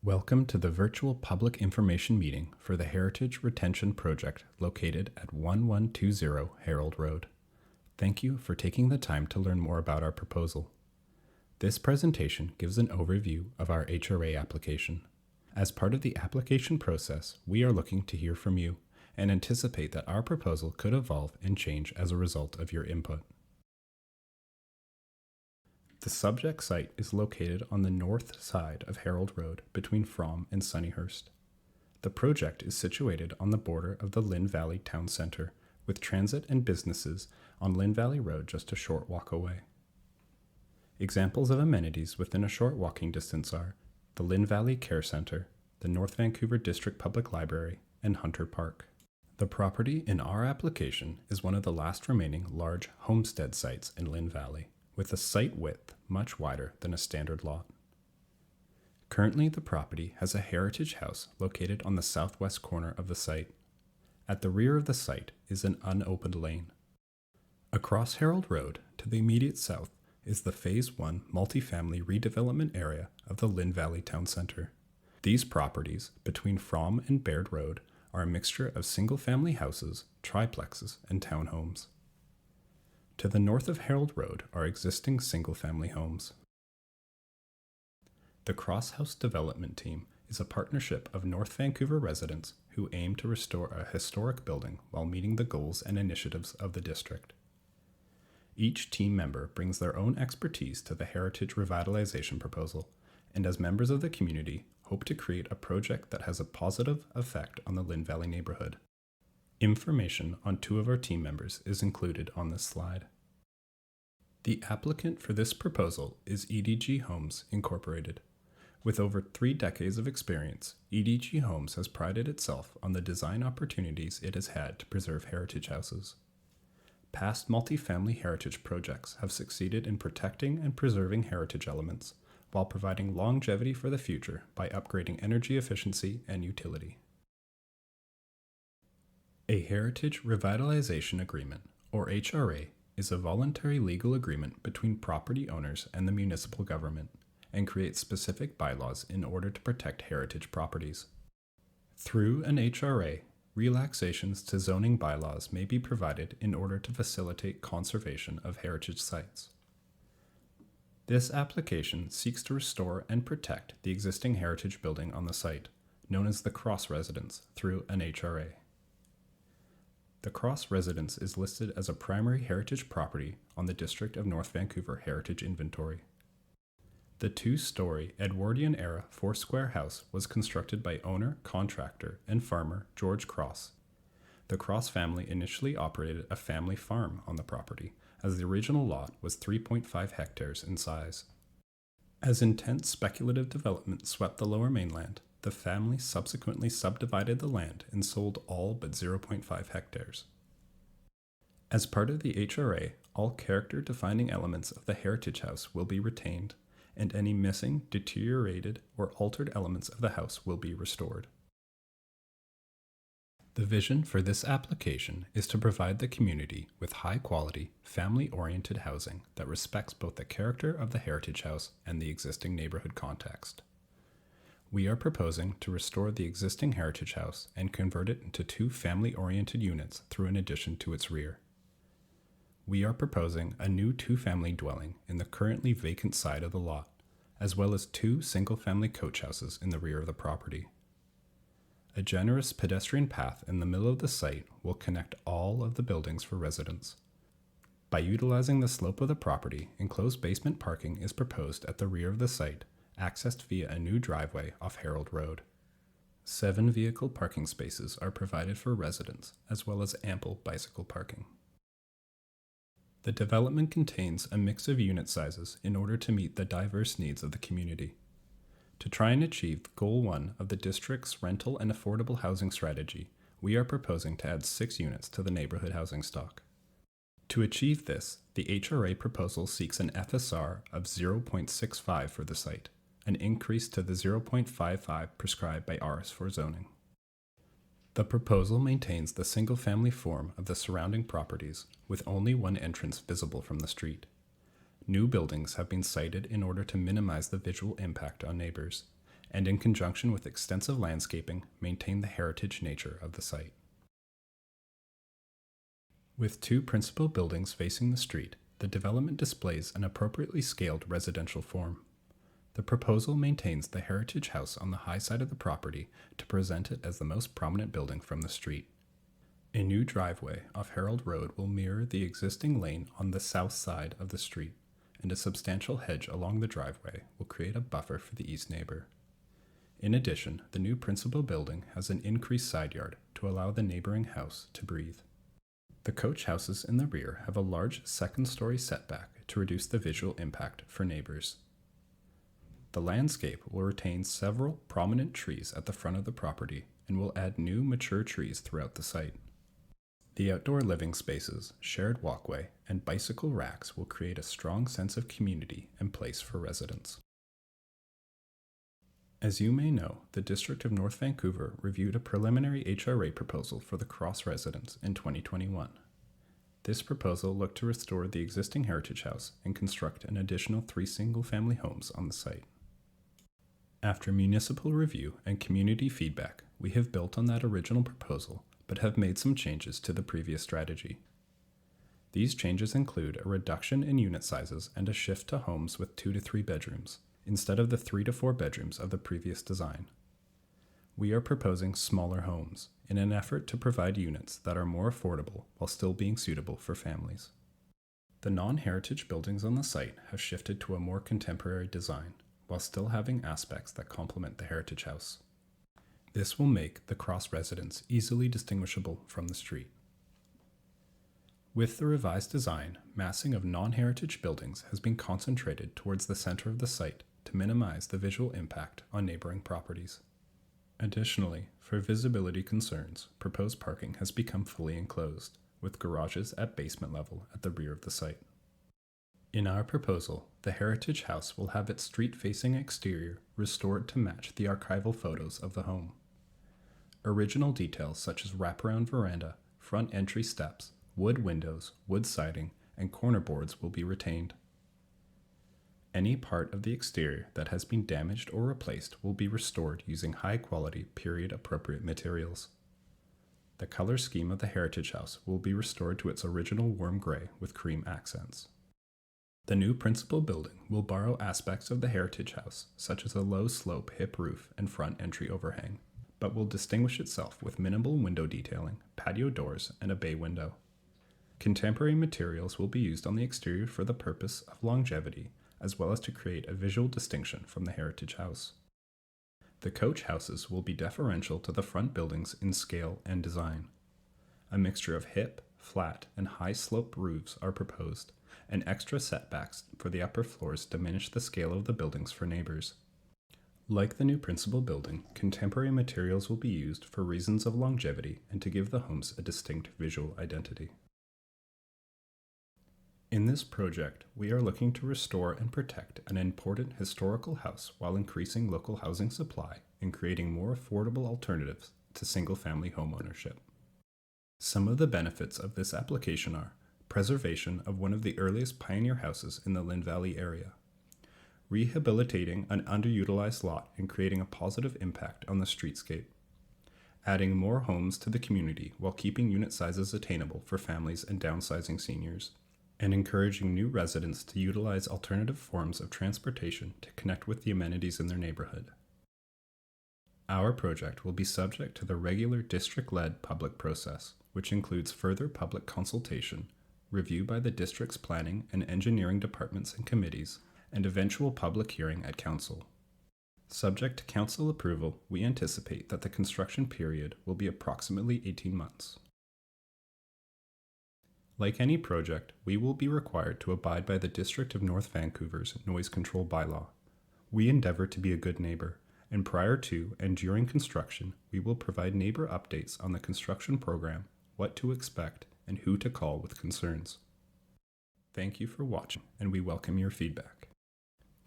Welcome to the virtual public information meeting for the Heritage Retention Project located at 1120 Harold Road. Thank you for taking the time to learn more about our proposal. This presentation gives an overview of our HRA application. As part of the application process, we are looking to hear from you and anticipate that our proposal could evolve and change as a result of your input. The subject site is located on the north side of Harold Road between Frome and Sunnyhurst. The project is situated on the border of the Lynn Valley Town Center, with transit and businesses on Lynn Valley Road just a short walk away. Examples of amenities within a short walking distance are the Lynn Valley Care Center, the North Vancouver District Public Library, and Hunter Park. The property in our application is one of the last remaining large homestead sites in Lynn Valley, with a site width much wider than a standard lot. Currently, the property has a heritage house located on the southwest corner of the site. At the rear of the site is an unopened lane. Across Harold Road, to the immediate south, is the Phase 1 multifamily redevelopment area of the Lynn Valley Town Center. These properties, between Frome and Baird Road, are a mixture of single-family houses, triplexes, and townhomes. To the north of Harold Road are existing single-family homes. The Crosshouse Development Team is a partnership of North Vancouver residents who aim to restore a historic building while meeting the goals and initiatives of the district. Each team member brings their own expertise to the heritage revitalization proposal, and as members of the community, hope to create a project that has a positive effect on the Lynn Valley neighborhood. Information on two of our team members is included on this slide. The applicant for this proposal is EDG Homes Incorporated. With over 3 decades of experience, EDG Homes has prided itself on the design opportunities it has had to preserve heritage houses. Past multifamily heritage projects have succeeded in protecting and preserving heritage elements while providing longevity for the future by upgrading energy efficiency and utility. A Heritage Revitalization Agreement, or HRA, is a voluntary legal agreement between property owners and the municipal government, and creates specific bylaws in order to protect heritage properties. Through an HRA, relaxations to zoning bylaws may be provided in order to facilitate conservation of heritage sites. This application seeks to restore and protect the existing heritage building on the site, known as the Cross Residence, through an HRA. The Cross Residence is listed as a primary heritage property on the District of North Vancouver Heritage Inventory. The 2-story Edwardian-era 4-square house was constructed by owner, contractor, and farmer George Cross. The Cross family initially operated a family farm on the property, as the original lot was 3.5 hectares in size. As intense speculative development swept the Lower Mainland, the family subsequently subdivided the land and sold all but 0.5 hectares. As part of the HRA, all character-defining elements of the heritage house will be retained, and any missing, deteriorated, or altered elements of the house will be restored. The vision for this application is to provide the community with high-quality, family-oriented housing that respects both the character of the heritage house and the existing neighborhood context. We are proposing to restore the existing heritage house and convert it into 2 family-oriented units through an addition to its rear. We are proposing a new 2-family dwelling in the currently vacant side of the lot, as well as 2 single-family coach houses in the rear of the property. A generous pedestrian path in the middle of the site will connect all of the buildings for residents. By utilizing the slope of the property, enclosed basement parking is proposed at the rear of the site, accessed via a new driveway off Harold Road. 7 vehicle parking spaces are provided for residents, as well as ample bicycle parking. The development contains a mix of unit sizes in order to meet the diverse needs of the community. To try and achieve Goal 1 of the district's rental and affordable housing strategy, we are proposing to add 6 units to the neighborhood housing stock. To achieve this, the HRA proposal seeks an FSR of 0.65 for the site, an increase to the 0.55 prescribed by RS4 zoning. The proposal maintains the single-family form of the surrounding properties, with only one entrance visible from the street. New buildings have been sited in order to minimize the visual impact on neighbors, and in conjunction with extensive landscaping, maintain the heritage nature of the site. With two principal buildings facing the street, the development displays an appropriately scaled residential form. The proposal maintains the heritage house on the high side of the property to present it as the most prominent building from the street. A new driveway off Herald Road will mirror the existing lane on the south side of the street, and a substantial hedge along the driveway will create a buffer for the east neighbor. In addition, the new principal building has an increased side yard to allow the neighboring house to breathe. The coach houses in the rear have a large second-story setback to reduce the visual impact for neighbors. The landscape will retain several prominent trees at the front of the property and will add new mature trees throughout the site. The outdoor living spaces, shared walkway, and bicycle racks will create a strong sense of community and place for residents. As you may know, the District of North Vancouver reviewed a preliminary HRA proposal for the Cross residence in 2021. This proposal looked to restore the existing heritage house and construct an additional 3 single-family homes on the site. After municipal review and community feedback, we have built on that original proposal, but have made some changes to the previous strategy. These changes include a reduction in unit sizes and a shift to homes with 2 to 3 bedrooms, instead of the 3 to 4 bedrooms of the previous design. We are proposing smaller homes in an effort to provide units that are more affordable while still being suitable for families. The non-heritage buildings on the site have shifted to a more contemporary design, while still having aspects that complement the heritage house. This will make the Cross residence easily distinguishable from the street. With the revised design, massing of non-heritage buildings has been concentrated towards the center of the site to minimize the visual impact on neighboring properties. Additionally, for visibility concerns, proposed parking has become fully enclosed, with garages at basement level at the rear of the site. In our proposal, the heritage house will have its street-facing exterior restored to match the archival photos of the home. Original details such as wraparound veranda, front entry steps, wood windows, wood siding, and corner boards will be retained. Any part of the exterior that has been damaged or replaced will be restored using high-quality, period-appropriate materials. The color scheme of the heritage house will be restored to its original warm gray with cream accents. The new principal building will borrow aspects of the heritage house, such as a low-slope hip roof and front entry overhang, but will distinguish itself with minimal window detailing, patio doors, and a bay window. Contemporary materials will be used on the exterior for the purpose of longevity, as well as to create a visual distinction from the heritage house. The coach houses will be deferential to the front buildings in scale and design. A mixture of hip, flat, and high-slope roofs are proposed, and extra setbacks for the upper floors diminish the scale of the buildings for neighbors. Like the new principal building, contemporary materials will be used for reasons of longevity and to give the homes a distinct visual identity. In this project, we are looking to restore and protect an important historical house while increasing local housing supply and creating more affordable alternatives to single-family homeownership. Some of the benefits of this application are preservation of one of the earliest pioneer houses in the Lynn Valley area, rehabilitating an underutilized lot and creating a positive impact on the streetscape, adding more homes to the community while keeping unit sizes attainable for families and downsizing seniors, and encouraging new residents to utilize alternative forms of transportation to connect with the amenities in their neighborhood. Our project will be subject to the regular district-led public process, which includes further public consultation, review by the district's planning and engineering departments and committees, and eventual public hearing at council. Subject to council approval, we anticipate that the construction period will be approximately 18 months. Like any project, we will be required to abide by the District of North Vancouver's noise control bylaw. We endeavor to be a good neighbor, and prior to and during construction, we will provide neighbor updates on the construction program, what to expect, and who to call with concerns. Thank you for watching, and we welcome your feedback.